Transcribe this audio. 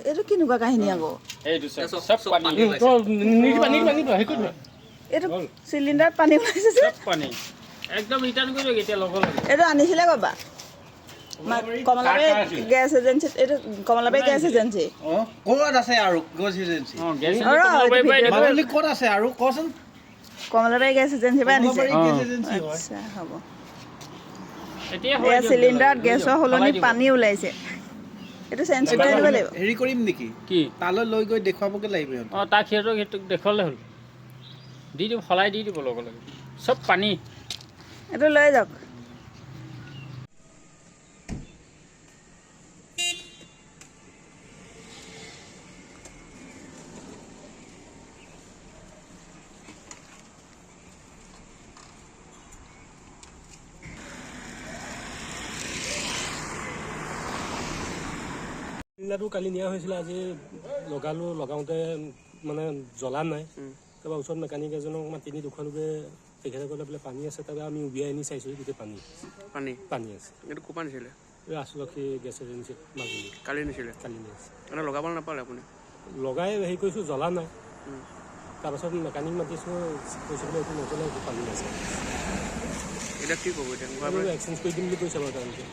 এইটো কেনেকুৱা কাহিনী আকৌ এইটো সব পানী এইটো চিলিণ্ডাৰত পানী ওলাইছে যে সব পানী একদম ৰিটাৰ্ণ কৰি দিয়ক এতিয়া লগ লাগে এইটো আনিছিলে ক'বা কমলাবাৰী গেছ এজেঞ্চি এইটো কমলাবাৰী গেছ এজেঞ্চি ক'ত আছে আৰু গেছ এজেঞ্চি গেছ মাজুলী ক'ত আছে আৰু কচোন কমলাবাৰী গেছ এজেঞ্চি পৰা আনিছে গেছ এজেঞ্চি হয় আচ্ছা হ'ব এতিয়া এয়া চিলিণ্ডাৰত গেছৰ সলনি পানী ওলাইছে এইটো চেঞ্জ কৰি দিব লাগিব হেৰি কৰিম নেকি কি তালৈ লৈ গৈ দেখুৱাবগৈ লাগিব তাক সেইটো দেখুৱালে হ'ল দি দিব সলাই দি দিব লগে লগে সব পানী এইটো লৈ যাওক চিলিণ্ডাৰটো কালি নিয়া হৈছিলে আজি লগাওঁতে মানে জ্বলা নাই তাৰপৰা ওচৰত মেকানিক এজনক মাতি নি দেখুৱালোগে তেখেতে ক'লে বোলে পানী আছে তাৰপৰা আমি উলিয়াই আনি চাইছোঁ গোটেই পানী আছে এইটো ক'পা নিছিলে আচলতে গেছ এজেঞ্চিত মাজুলী কালি নিছিলে কালি নি আছে মানে লগাব নাপালে আপুনি লগাই হেৰি কৰিছোঁ জ্বলা নাই তাৰপাছত মেকানিক মাতিছোঁ কৈছোঁ বোলে এইটো নজ্বলে এইটো পানী আছে এতিয়া কি ক'ব এতিয়া এক্সচেঞ্জ কৰি দিম বুলি কৈছে বাৰু তেওঁলোকে